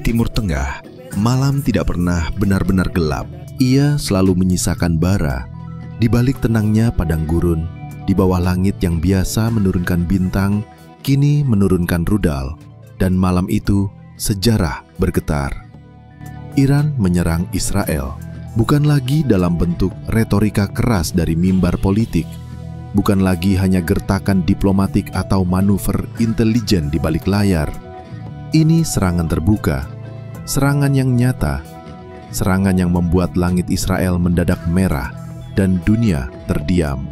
Timur Tengah, malam tidak pernah benar-benar gelap. Ia selalu menyisakan bara. Di balik tenangnya padang gurun, di bawah langit yang biasa menurunkan bintang, kini menurunkan rudal. Dan malam itu, sejarah bergetar. Iran menyerang Israel, bukan lagi dalam bentuk retorika keras dari mimbar politik, bukan lagi hanya gertakan diplomatik atau manuver intelijen di balik layar. Ini serangan terbuka, serangan yang nyata, serangan yang membuat langit Israel mendadak merah dan dunia terdiam.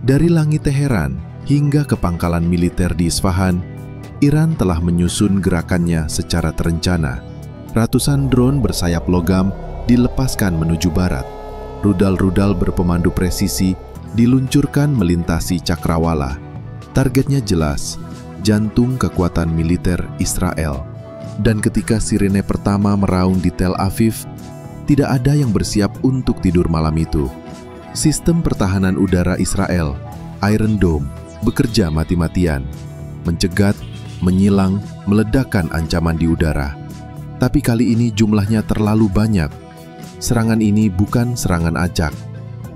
Dari langit Teheran hingga ke pangkalan militer di Isfahan, Iran telah menyusun gerakannya secara terencana. Ratusan drone bersayap logam dilepaskan menuju barat. Rudal-rudal berpemandu presisi diluncurkan melintasi cakrawala. Targetnya jelas, jantung kekuatan militer Israel. Dan ketika sirene pertama meraung di Tel Aviv, tidak ada yang bersiap untuk tidur malam itu. Sistem pertahanan udara Israel, Iron Dome, bekerja mati-matian, mencegat, menyilang, meledakkan ancaman di udara. Tapi kali ini jumlahnya terlalu banyak. Serangan ini bukan serangan acak.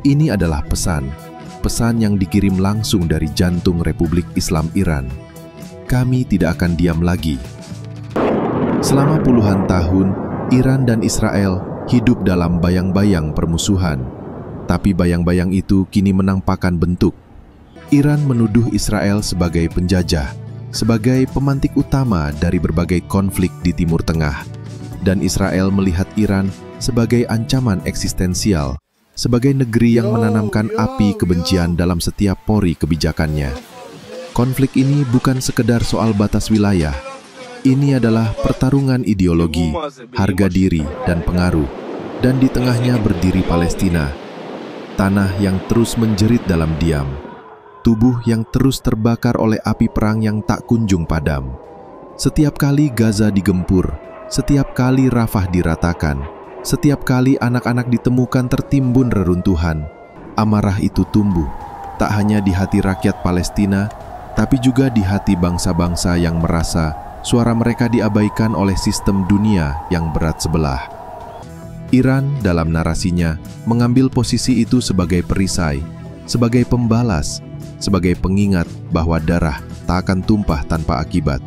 Ini adalah pesan yang dikirim langsung dari jantung Republik Islam Iran. Kami tidak akan diam lagi. Selama puluhan tahun, Iran dan Israel hidup dalam bayang-bayang permusuhan. Tapi bayang-bayang itu kini menampakkan bentuk. Iran menuduh Israel sebagai penjajah, sebagai pemantik utama dari berbagai konflik di Timur Tengah. Dan Israel melihat Iran sebagai ancaman eksistensial, sebagai negeri yang menanamkan api kebencian dalam setiap pori kebijakannya. Konflik ini bukan sekedar soal batas wilayah. Ini adalah pertarungan ideologi, harga diri, dan pengaruh. Dan di tengahnya berdiri Palestina, tanah yang terus menjerit dalam diam, tubuh yang terus terbakar oleh api perang yang tak kunjung padam. Setiap kali Gaza digempur, setiap kali Rafah diratakan, setiap kali anak-anak ditemukan tertimbun reruntuhan, amarah itu tumbuh, tak hanya di hati rakyat Palestina, tapi juga di hati bangsa-bangsa yang merasa suara mereka diabaikan oleh sistem dunia yang berat sebelah. Iran dalam narasinya mengambil posisi itu sebagai perisai, sebagai pembalas, sebagai pengingat bahwa darah tak akan tumpah tanpa akibat.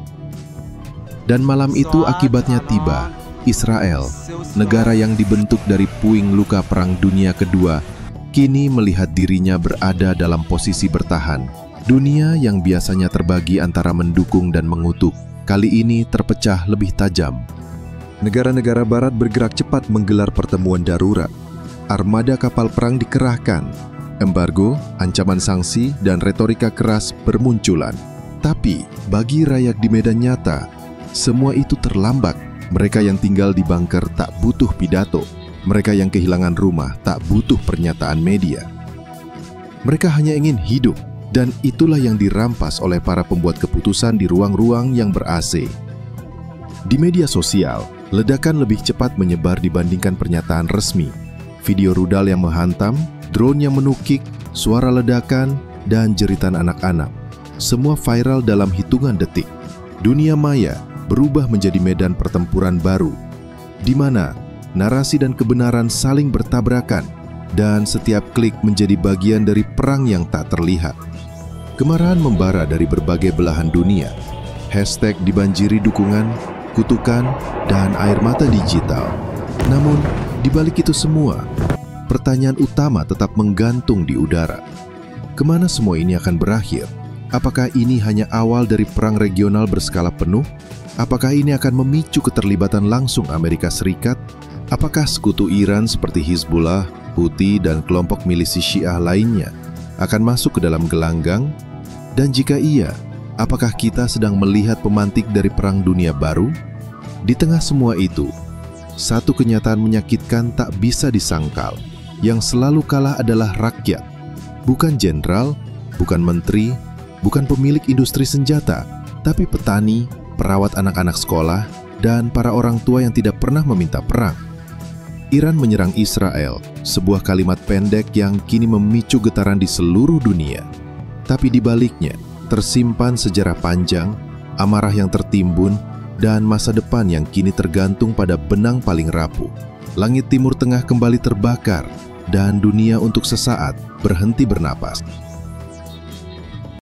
Dan malam itu akibatnya tiba. Israel, negara yang dibentuk dari puing luka Perang Dunia Kedua, kini melihat dirinya berada dalam posisi bertahan. Dunia yang biasanya terbagi antara mendukung dan mengutuk, kali ini terpecah lebih tajam. Negara-negara barat bergerak cepat menggelar pertemuan darurat. Armada kapal perang dikerahkan. Embargo, ancaman sanksi, dan retorika keras bermunculan. Tapi, bagi rakyat di medan nyata, semua itu terlambat. Mereka yang tinggal di bunker tak butuh pidato. Mereka yang kehilangan rumah tak butuh pernyataan media. Mereka hanya ingin hidup, dan itulah yang dirampas oleh para pembuat keputusan di ruang-ruang yang ber-AC. Di media sosial, ledakan lebih cepat menyebar dibandingkan pernyataan resmi. Video rudal yang menghantam, drone yang menukik, suara ledakan, dan jeritan anak-anak. Semua viral dalam hitungan detik. Dunia maya berubah menjadi medan pertempuran baru, di mana narasi dan kebenaran saling bertabrakan, dan setiap klik menjadi bagian dari perang yang tak terlihat. Kemarahan membara dari berbagai belahan dunia. Hashtag dibanjiri dukungan, kutukan, dan air mata digital. Namun, di balik itu semua, pertanyaan utama tetap menggantung di udara. Kemana semua ini akan berakhir? Apakah ini hanya awal dari perang regional berskala penuh? Apakah ini akan memicu keterlibatan langsung Amerika Serikat? Apakah sekutu Iran seperti Hizbullah, Houthi, dan kelompok milisi Syiah lainnya akan masuk ke dalam gelanggang? Dan jika iya, apakah kita sedang melihat pemantik dari Perang Dunia Baru? Di tengah semua itu, satu kenyataan menyakitkan tak bisa disangkal. Yang selalu kalah adalah rakyat. Bukan jenderal, bukan menteri, bukan pemilik industri senjata, tapi petani, perawat anak-anak sekolah, dan para orang tua yang tidak pernah meminta perang. Iran menyerang Israel, sebuah kalimat pendek yang kini memicu getaran di seluruh dunia. Tapi di baliknya, tersimpan sejarah panjang, amarah yang tertimbun, dan masa depan yang kini tergantung pada benang paling rapuh. Langit Timur Tengah kembali terbakar dan dunia untuk sesaat berhenti bernapas.